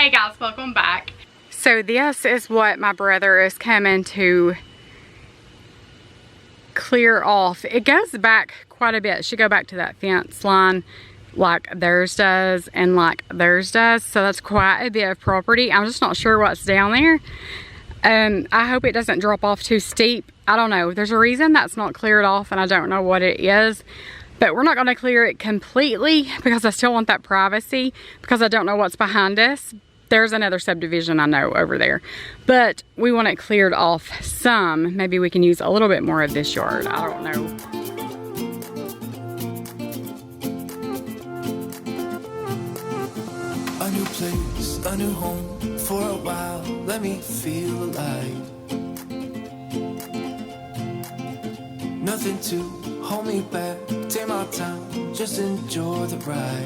Hey guys, welcome back. So this is what my brother is coming to clear off. It goes back quite a bit. It should go back to that fence line like theirs does and like theirs does. So that's quite a bit of property. I'm just not sure what's down there. I hope it doesn't drop off too steep. I don't know. There's a reason that's not cleared off and I don't know what it is. But we're not going to clear it completely because I still want that privacy because I don't know what's behind us. There's another subdivision I know over there. But we want it cleared off some. Maybe we can use a little bit more of this yard. I don't know. A new place, a new home for a while. Let me feel alive. Nothing to hold me back. Take my time, just enjoy the ride.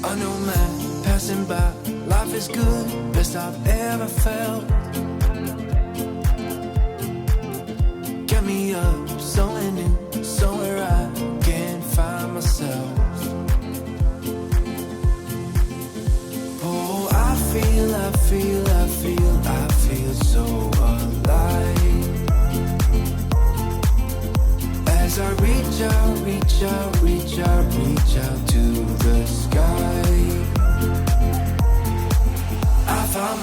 A new man passing by. Life is good, best I've ever felt. Get me up, somewhere new, somewhere I can find myself. Oh, I feel so alive. As I reach out to the sky. I found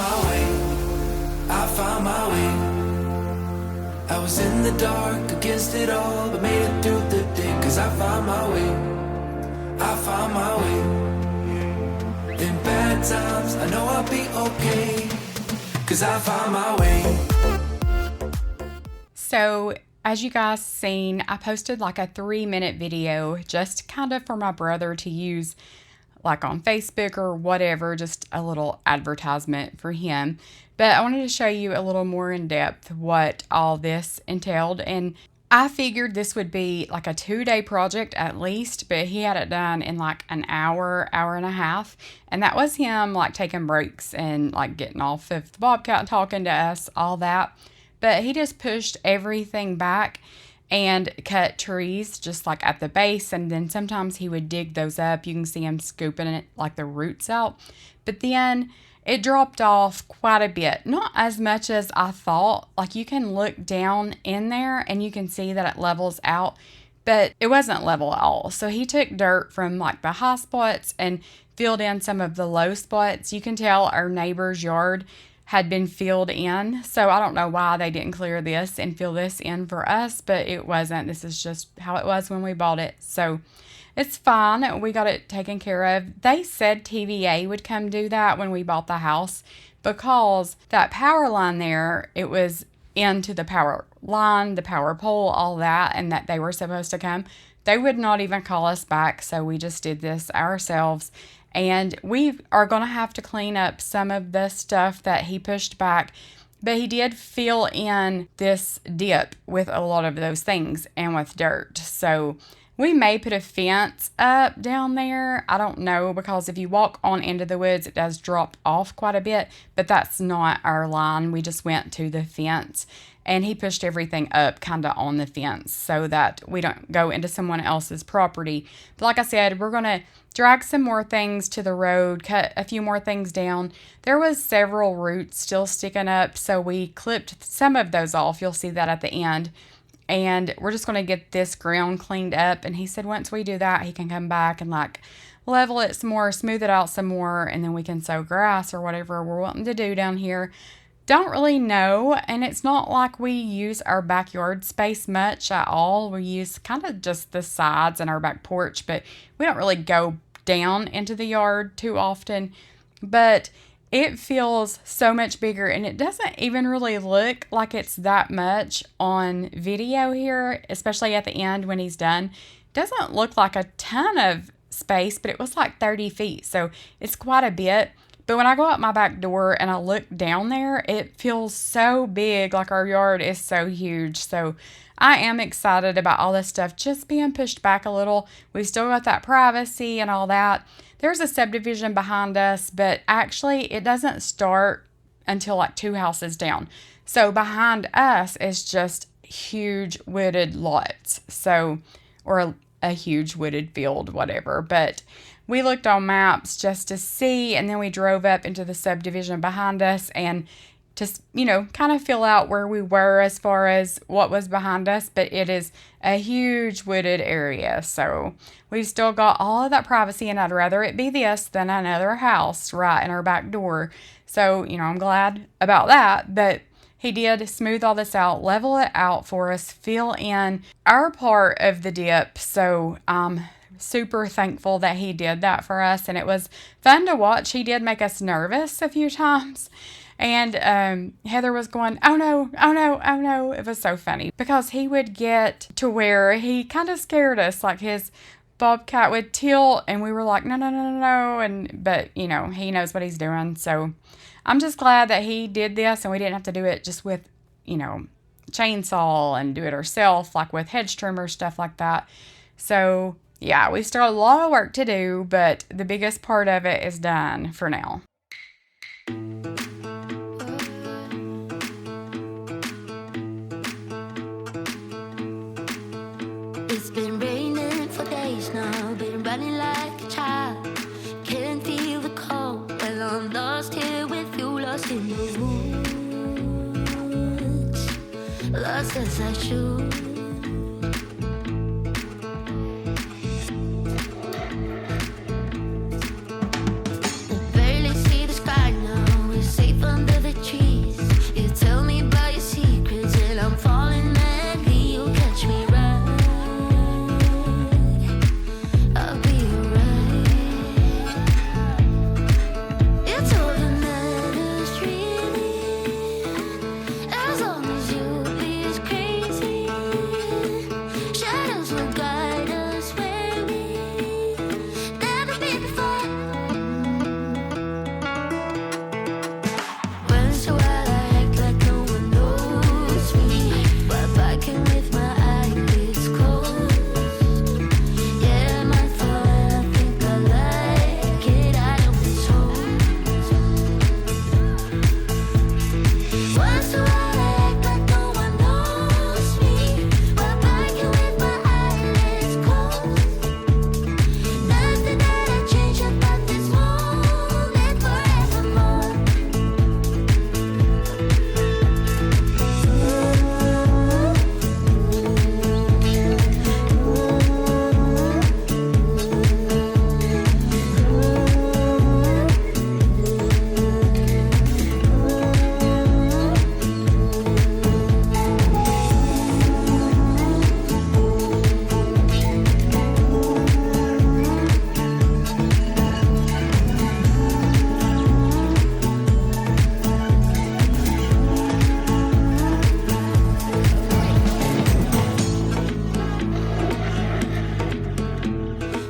my way. I was in the dark against it all, but made it through the day. Cause I found my way. In bad times, I know I'll be okay. Cause I found my way. So, as you guys seen, I posted like a 3-minute video just kind of for my brother to use like on Facebook or whatever, just a little advertisement for him. But I wanted to show you a little more in depth what all this entailed. And I figured this would be like a 2-day project at least, but he had it done in like an hour and a half. And that was him like taking breaks and like getting off of the Bobcat and talking to us, all that. But he just pushed everything back and cut trees just like at the base. And then sometimes he would dig those up. You can see him scooping it like the roots out. But then it dropped off quite a bit. Not as much as I thought. Like you can look down in there and you can see that it levels out. But it wasn't level at all. So he took dirt from like the high spots and filled in some of the low spots. You can tell our neighbor's yard had been filled in. So I don't know why they didn't clear this and fill this in for us, but it wasn't. This is just how it was when we bought it. So it's fine. We got it taken care of. They said TVA would come do that when we bought the house because that power line there, it was into the power line, the power pole, all that, and that they were supposed to come. They would not even call us back, so we just did this ourselves. And we are going to have to clean up some of the stuff that he pushed back. But he did fill in this dip with a lot of those things and with dirt. So we may put a fence up down there. I don't know, because if you walk on into the woods, it does drop off quite a bit. But that's not our line. We just went to the fence. And he pushed everything up kind of on the fence so that we don't go into someone else's property. But like I said, we're going to drag some more things to the road, cut a few more things down. There was several roots still sticking up, so we clipped some of those off. You'll see that at the end. And we're just going to get this ground cleaned up. And he said once we do that, he can come back and like level it some more, smooth it out some more, and then we can sow grass or whatever we're wanting to do down here. Don't really know, and it's not like we use our backyard space much at all. We use kind of just the sides and our back porch, but we don't really go down into the yard too often. But it feels so much bigger, and it doesn't even really look like it's that much on video here, especially at the end when he's done. It doesn't look like a ton of space, but it was like 30 feet, so it's quite a bit. But when I go out my back door and I look down there, it feels so big, like our yard is so huge. So I am excited about all this stuff just being pushed back a little. We've still got that privacy and all that. There's a subdivision behind us, but actually it doesn't start until like 2 houses down. So behind us is just huge wooded lots. So, or a huge wooded field, whatever. But we looked on maps just to see, and then we drove up into the subdivision behind us and just, kind of feel out where we were as far as what was behind us. But it is a huge wooded area, so we've still got all of that privacy, and I'd rather it be this than another house right in our back door. So, I'm glad about that. But he did smooth all this out, level it out for us, fill in our part of the dip. So I'm super thankful that he did that for us, and it was fun to watch. He did make us nervous a few times. And Heather was going, oh no, oh no, oh no. It was so funny because he would get to where he kind of scared us. Like his bobcat would tilt and we were like, no, no, no, no, no. But he knows what he's doing. So I'm just glad that he did this and we didn't have to do it just with, chainsaw and do it ourselves, like with hedge trimmer, stuff like that. So yeah, we still have a lot of work to do, but the biggest part of it is done for now. It's been raining for days now, been running like a child. Can't feel the cold, well I'm lost here with you, lost in the woods. Lost as I should. I barely see the sky now, we're safe under the trees. You tell me about your secrets and I'm falling madly, you catch me right. I'll be alright. It's all that matters really, as long as you be as crazy. Shadows will guide us where we've never been before. Once in a while I act like no one knows me, but backing with my eyelids closed. Yeah, my fault, I think I like it out of this hole. Once in a while I act like no one knows me, but backing with my eyelids closed. Nothing that I change about this moment forevermore.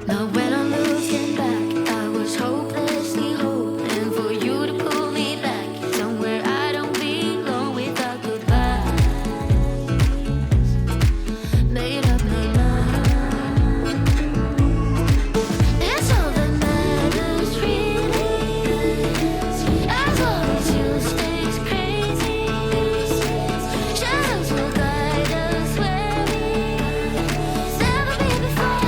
Now when I'm looking back, I was hopelessly hoping for you to pull me back somewhere I don't belong without goodbyes. Made up my mind. It's all that matters really, as long as you stay crazy. Shadows will guide us where we've never been before.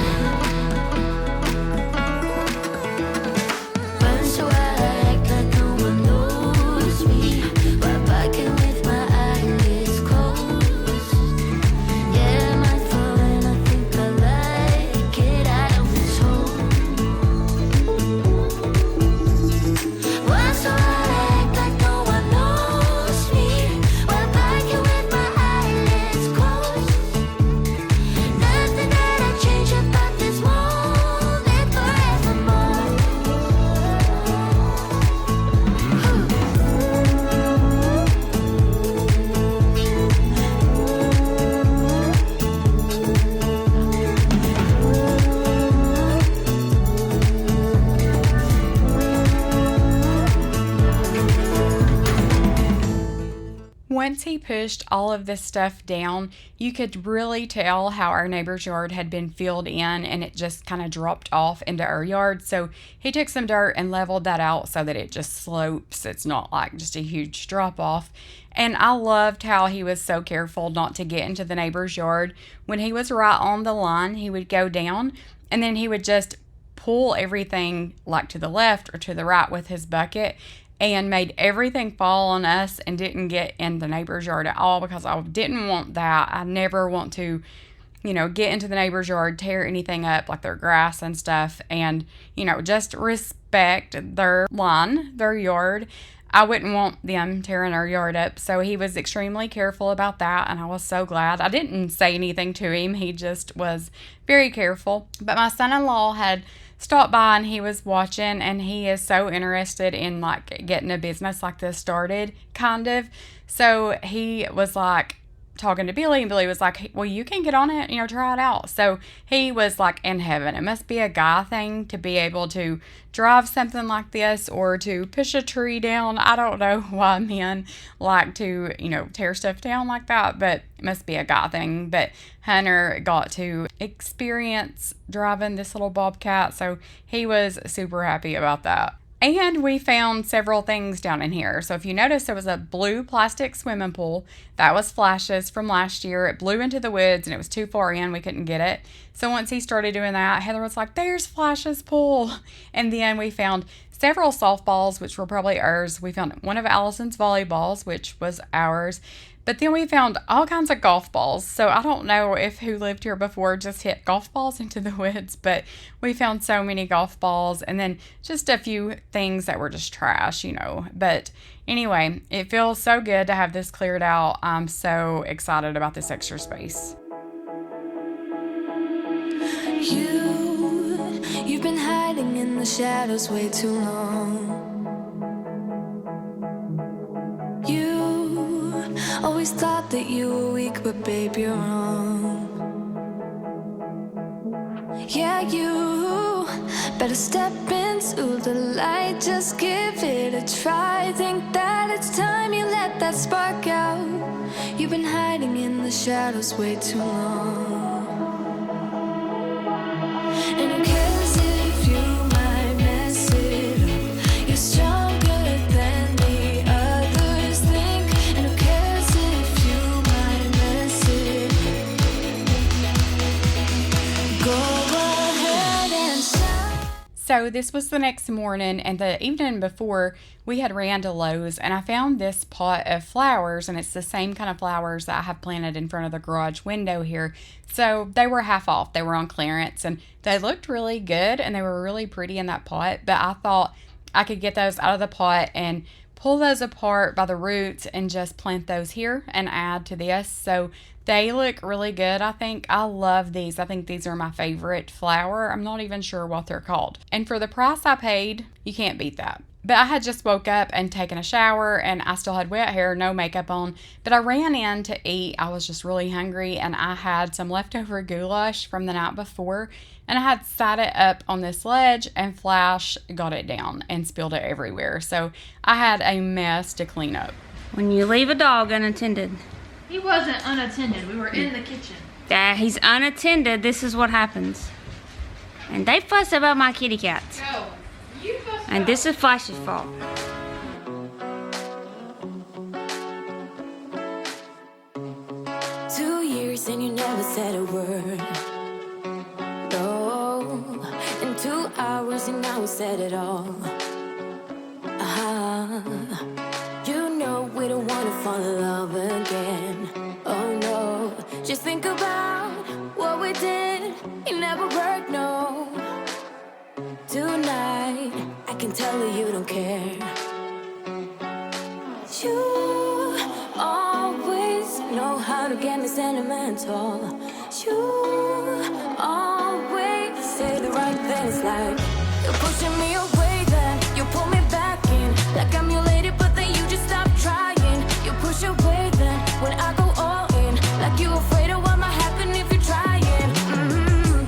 Once in a while I act like no one knows me, but backing with my eyelids closed. Yeah, my fault, and I think I like it out of this hole. Once in a while I act like no one knows me, but backing with my eyelids closed. Nothing that I change about this moment forevermore. Once he pushed all of this stuff down, you could really tell how our neighbor's yard had been filled in and it just kind of dropped off into our yard. So he took some dirt and leveled that out so that it just slopes. It's not like just a huge drop off. And I loved how he was so careful not to get into the neighbor's yard. When he was right on the line, he would go down and then he would just pull everything like to the left or to the right with his bucket and made everything fall on us and didn't get in the neighbor's yard at all, because I didn't want that. I never want to, get into the neighbor's yard, tear anything up, like their grass and stuff, and, just respect their lawn, their yard. I wouldn't want them tearing our yard up. So he was extremely careful about that, and I was so glad. I didn't say anything to him. He just was very careful. But my son-in-law had stopped by and he was watching, and he is so interested in like getting a business like this started, kind of. So he was like talking to Billy, and Billy was like, well, you can get on it, try it out. So he was like in heaven. It must be a guy thing to be able to drive something like this or to push a tree down. I don't know why men like to, tear stuff down like that, but it must be a guy thing. But Hunter got to experience driving this little bobcat, so he was super happy about that. And we found several things down in here. So if you notice, there was a blue plastic swimming pool. That was Flash's from last year. It blew into the woods and it was too far in. We couldn't get it. So once he started doing that, Heather was like, there's Flash's pool. And then we found several softballs, which were probably ours. We found one of Allison's volleyballs, which was ours. But then we found all kinds of golf balls. So I don't know if who lived here before just hit golf balls into the woods, but we found so many golf balls, and then just a few things that were just trash, But anyway, it feels so good to have this cleared out. I'm so excited about this extra space. You've been hiding in the shadows way too long. Always thought that you were weak, but babe, you're wrong. Yeah, you better step into the light. Just give it a try. Think that it's time you let that spark out. You've been hiding in the shadows way too long. And who cares if you might mess it up? You're stronger than the others think. And who cares if you might mess it up? Go ahead and shout. So this was the next morning, and the evening before we had ran to Lowe's, and I found this pot of flowers, and it's the same kind of flowers that I have planted in front of the garage window here. So they were half off. They were on clearance, and they looked really good, and they were really pretty in that pot. But I thought I could get those out of the pot and pull those apart by the roots and just plant those here and add to this. So they look really good, I think. I love these. I think these are my favorite flower. I'm not even sure what they're called. And for the price I paid, you can't beat that. But I had just woke up and taken a shower, and I still had wet hair, no makeup on. But I ran in to eat. I was just really hungry, and I had some leftover goulash from the night before. And I had sat it up on this ledge, and Flash got it down and spilled it everywhere. So I had a mess to clean up. When you leave a dog unattended. He wasn't unattended. We were in the kitchen. He's unattended. This is what happens. And they fuss about my kitty cats. No, you fussed And out. this is Flash's fault. And you never said a word. No, in 2 hours and now we said it all. You know we don't wanna fall in love again. Oh no, just think about what we did. It never worked, no. Tonight, I can tell that you don't care. You always know how to get me sentimental. You always say the right things, like you're pushing me away, then you pull me back in. Like I'm your lady, but then you just stop trying. You push away, then when I go all in. Like you afraid of what might happen if you're trying.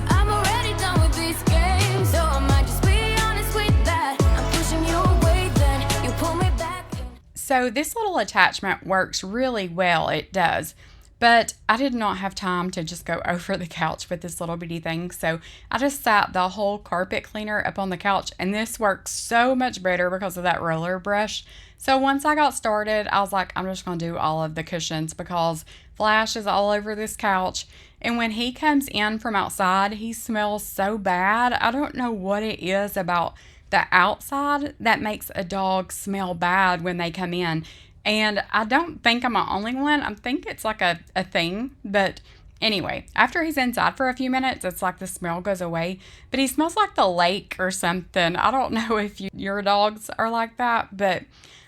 I'm already done with these games, so I might just be honest with that. I'm pushing you away, then you pull me back in. So this little attachment works really well, it does. But I did not have time to just go over the couch with this little bitty thing. So I just sat the whole carpet cleaner up on the couch. And this works so much better because of that roller brush. So once I got started, I was like, I'm just going to do all of the cushions because Flash is all over this couch. And when he comes in from outside, he smells so bad. I don't know what it is about the outside that makes a dog smell bad when they come in. And I don't think I'm the only one. I think it's like a thing. But anyway, after he's inside for a few minutes, it's like the smell goes away. But he smells like the lake or something. I don't know if your dogs are like that. But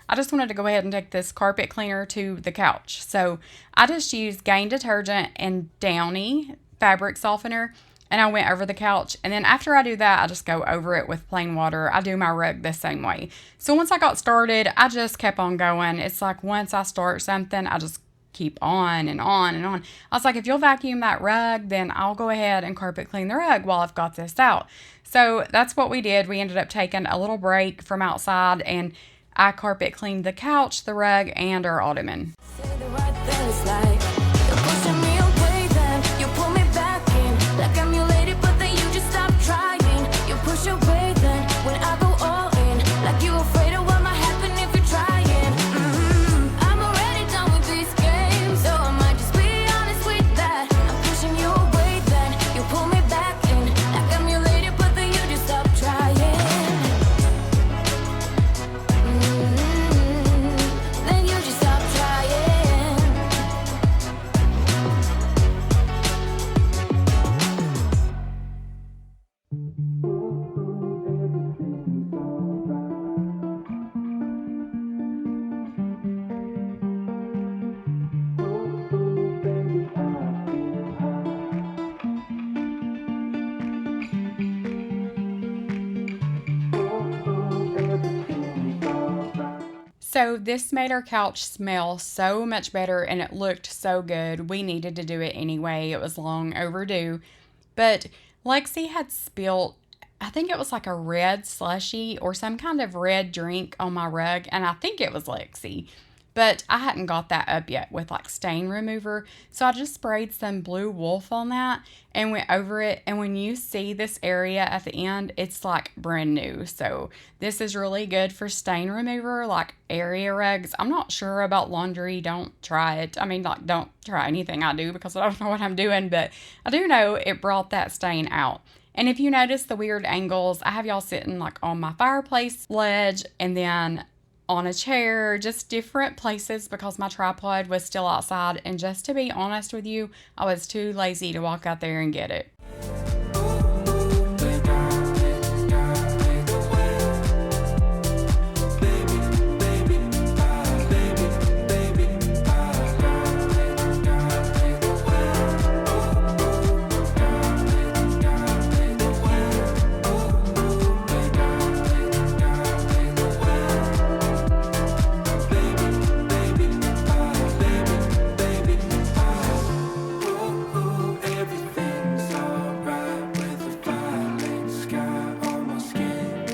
I just wanted to go ahead and take this carpet cleaner to the couch. So I just used Gain detergent and Downy fabric softener. And I went over the couch. And then after I do that, I just go over it with plain water. I do my rug the same way. So once I got started, I just kept on going. It's like once I start something, I just keep on and on and on. I was like, if you'll vacuum that rug, then I'll go ahead and carpet clean the rug while I've got this out. So that's what we did. We ended up taking a little break from outside, and I carpet cleaned the couch, the rug, and our ottoman. Say the right thing, it's like you're pushing me away, then you pull me back in. Like I'm your lady, but then you just stop trying. You push away, then when I go all in. Like you afraid of what might happen if you're trying. I'm already done with these games, so I might just be honest with that. I'm pushing you away, then you pull me back in. Like I'm your lady, but then you just stop trying. Then you just stop trying. So this made our couch smell so much better, and it looked so good. We needed to do it anyway. It was long overdue. But Lexi had spilt, I think it was like a red slushy or some kind of red drink on my rug, and I think it was Lexi. But I hadn't got that up yet with like stain remover. So I just sprayed some blue wolf on that and went over it. And when you see this area at the end, it's like brand new. So this is really good for stain remover, like area rugs. I'm not sure about laundry. Don't try it. I mean, like, don't try anything I do because I don't know what I'm doing. But I do know it brought that stain out. And if you notice the weird angles, I have y'all sitting like on my fireplace ledge and then on a chair, just different places because my tripod was still outside. And just to be honest with you, I was too lazy to walk out there and get it. Everything's alright with a violet sky on my skin.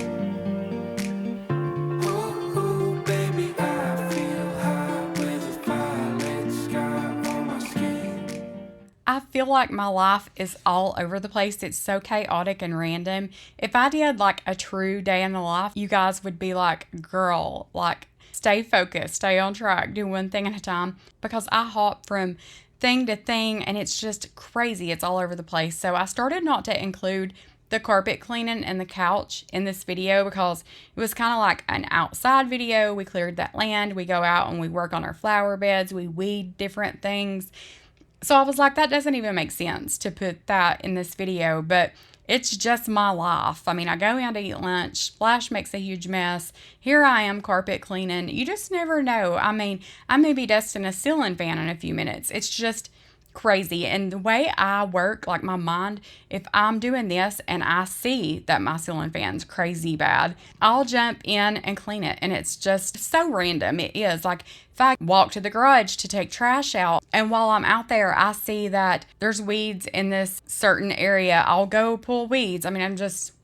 Ooh, baby, I feel high with a violet sky on my skin. I feel like my life is all over the place. It's so chaotic and random. If I did like a true day in the life, you guys would be like, girl, like, stay focused, stay on track, do one thing at a time, because I hop from thing to thing and it's just crazy. It's all over the place. So I started not to include the carpet cleaning and the couch in this video because it was kind of like an outside video. We cleared that land. We go out and we work on our flower beds. We weed different things. So I was like, that doesn't even make sense to put that in this video, but it's just my life. I mean, I go in to eat lunch, Flash makes a huge mess. Here I am carpet cleaning. You just never know. I mean, I may be dusting a ceiling fan in a few minutes. It's just crazy. And the way I work, like my mind, if I'm doing this and I see that my ceiling fan's crazy bad, I'll jump in and clean it. And it's just so random. It is like if I walk to the garage to take trash out and while I'm out there, I see that there's weeds in this certain area, I'll go pull weeds. I mean,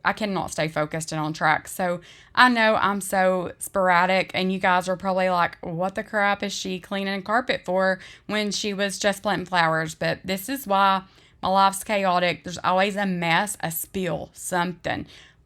I cannot stay focused and on track. So I know I'm so sporadic, and you guys are probably like, what the crap is she cleaning carpet for when she was just planting flowers? But this is why my life's chaotic. There's always a mess, a spill, something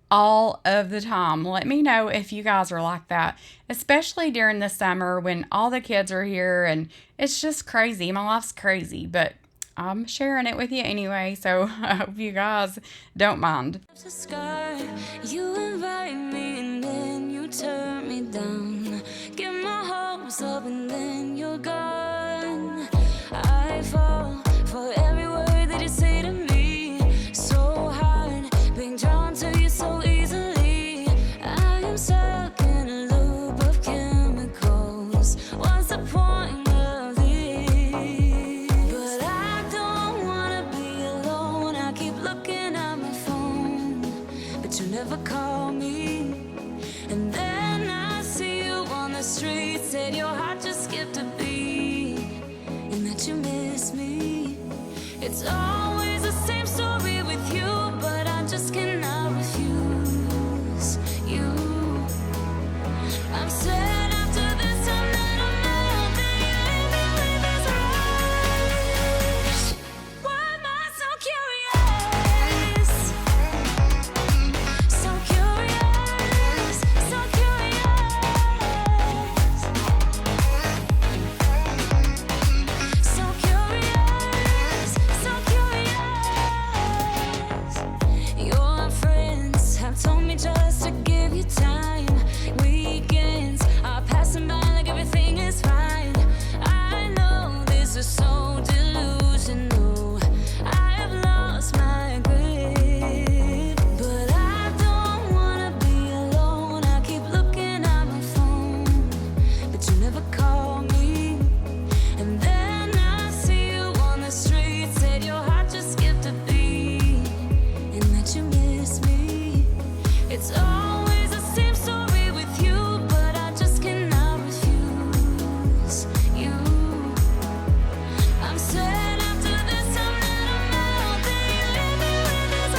all of the time. Let me know if you guys are like that, especially during the summer when all the kids are here and it's just crazy. My life's crazy, but I'm sharing it with you anyway, so I hope you guys don't mind. The sky, you invite me and then you turn me down. Get my hopes up and then you're gone. I fall for every word that you say to me. So hard, being drawn to you so easily. I am stuck in a loop of chemicals. What's the point of this? But I don't wanna be alone. I keep looking at my phone, but you never call me. And then I see you on the street, said your heart just skipped a beat, and that you miss me. It's always the same story with you, but I just cannot refuse you. I'm sad after this time that I'm out, that you leave me with this rush. Why am I so curious? So curious, so curious. So curious, so curious. Your friends have told me just to give you time. Weekends are passing by like everything is fine. I know this is so delusional. I have lost my grip, but I don't wanna be alone. I keep looking at my phone, but you never call me. And then I see you on the street, said your heart just skipped a beat, and that you miss me. It's always the same story with you, but I just cannot refuse you. I'm sad after this time that I'm out, that you leave me with this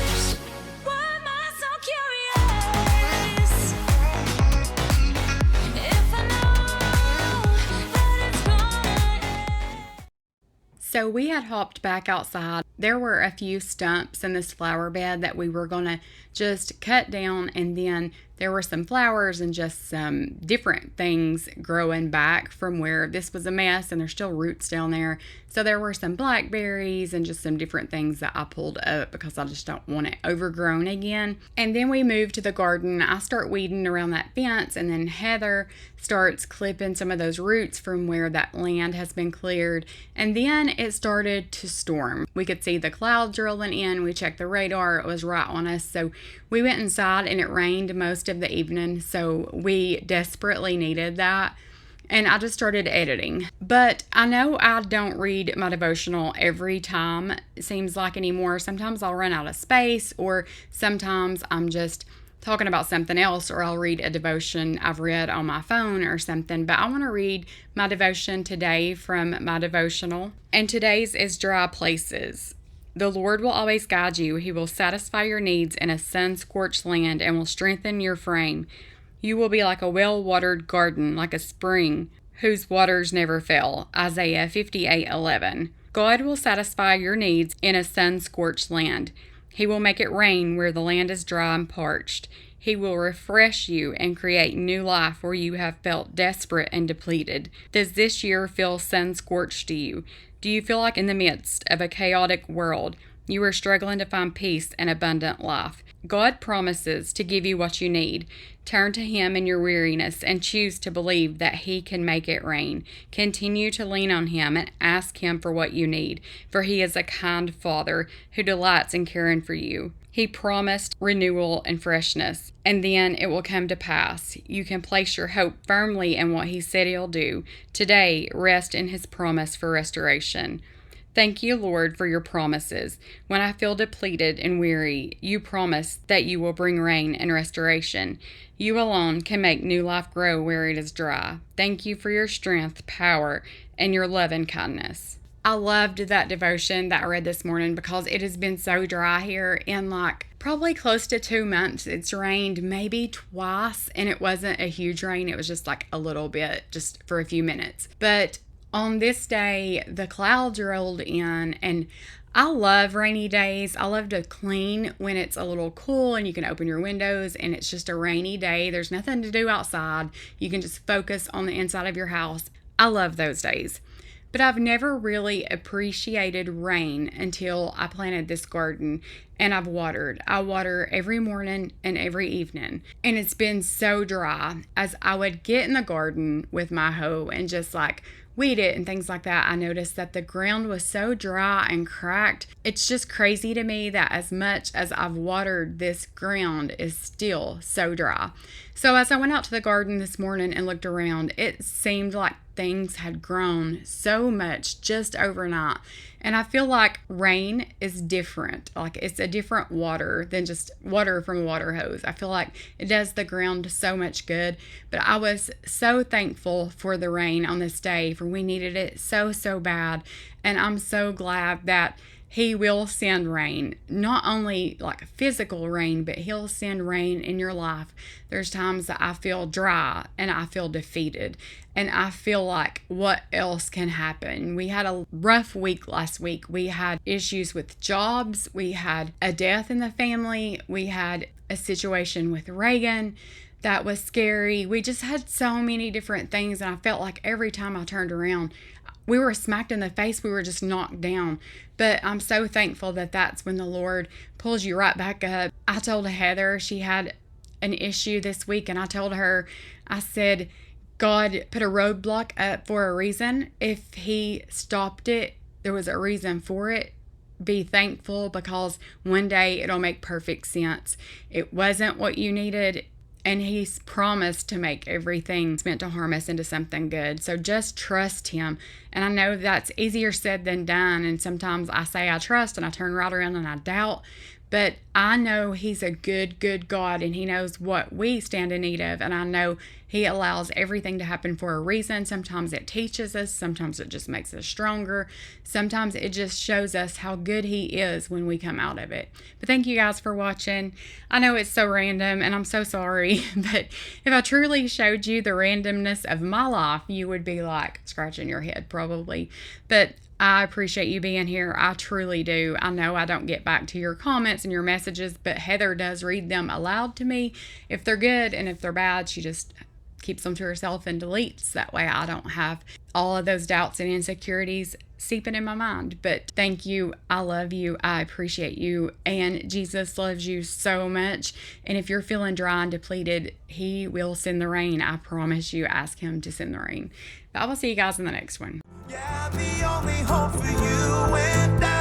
rush. Why am I so curious? If I know that it's gonna end. So we had hopped back outside. There were a few stumps in this flower bed that we were going to just cut down, and then there were some flowers and just some different things growing back from where this was a mess, and there's still roots down there. So there were some blackberries and just some different things that I pulled up because I just don't want it overgrown again. And then we moved to the garden. I start weeding around that fence, and then Heather starts clipping some of those roots from where that land has been cleared. And then it started to storm. We could see the clouds rolling in. We checked the radar. It was right on us. So we went inside, and it rained most of the evening. So we desperately needed that. And I just started editing. But I know I don't read my devotional every time, it seems like, anymore. Sometimes I'll run out of space, or sometimes I'm just talking about something else, or I'll read a devotion I've read on my phone or something. But I want to read my devotion today from my devotional. And today's is Dry Places. The Lord will always guide you. He will satisfy your needs in a sun-scorched land and will strengthen your frame. You will be like a well-watered garden, like a spring whose waters never fail. Isaiah 58:11. God will satisfy your needs in a sun-scorched land. He will make it rain where the land is dry and parched. He will refresh you and create new life where you have felt desperate and depleted. Does this year feel sun-scorched to you? Do you feel like in the midst of a chaotic world, you are struggling to find peace and abundant life? God promises to give you what you need. Turn to Him in your weariness and choose to believe that He can make it rain. Continue to lean on Him and ask Him for what you need, for He is a kind Father who delights in caring for you. He promised renewal and freshness, and then it will come to pass. You can place your hope firmly in what He said He'll do. Today, rest in His promise for restoration. Thank you, Lord, for your promises. When I feel depleted and weary, you promise that you will bring rain and restoration. You alone can make new life grow where it is dry. Thank you for your strength, power, and your love and kindness. I loved that devotion that I read this morning because it has been so dry here in like probably close to 2 months. It's rained maybe twice, and it wasn't a huge rain. It was just like a little bit, just for a few minutes. But on this day, the clouds rolled in, and I love rainy days. I love to clean when it's a little cool and you can open your windows and it's just a rainy day. There's nothing to do outside. You can just focus on the inside of your house. I love those days. But I've never really appreciated rain until I planted this garden and I've watered. I water every morning and every evening. And it's been so dry. As I would get in the garden with my hoe and just like weed it and things like that, I noticed that the ground was so dry and cracked. It's just crazy to me that as much as I've watered, this ground is still so dry. So as I went out to the garden this morning and looked around, it seemed like things had grown so much just overnight. And I feel like rain is different. Like it's a different water than just water from a water hose. I feel like it does the ground so much good. But I was so thankful for the rain on this day, for we needed it so, so bad. And I'm so glad that He will send rain, not only like physical rain, but He'll send rain in your life. There's times that I feel dry and I feel defeated and I feel like what else can happen? We had a rough week last week. We had issues with jobs. We had a death in the family. We had a situation with Reagan that was scary. We just had so many different things, and I felt like every time I turned around, we were smacked in the face. We were just knocked down. But I'm so thankful that that's when the Lord pulls you right back up. I told Heather she had an issue this week, and I told her, I said, God put a roadblock up for a reason. If He stopped it, there was a reason for it. Be thankful, because one day it'll make perfect sense. It wasn't what you needed, and He's promised to make everything meant to harm us into something good. So just trust Him. And I know that's easier said than done. And sometimes I say I trust and I turn right around and I doubt. But I know He's a good, good God, and He knows what we stand in need of. And I know He allows everything to happen for a reason. Sometimes it teaches us. Sometimes it just makes us stronger. Sometimes it just shows us how good He is when we come out of it. But thank you guys for watching. I know it's so random, and I'm so sorry. But if I truly showed you the randomness of my life, you would be like scratching your head probably. But I appreciate you being here. I truly do. I know I don't get back to your comments and your messages, but Heather does read them aloud to me. If they're good and if they're bad, she just keeps them to herself and deletes. That way I don't have all of those doubts and insecurities seeping in my mind. But thank you. I love you. I appreciate you. And Jesus loves you so much. And if you're feeling dry and depleted, He will send the rain. I promise you. Ask Him to send the rain. But I will see you guys in the next one. Yeah, the only hope for you and I.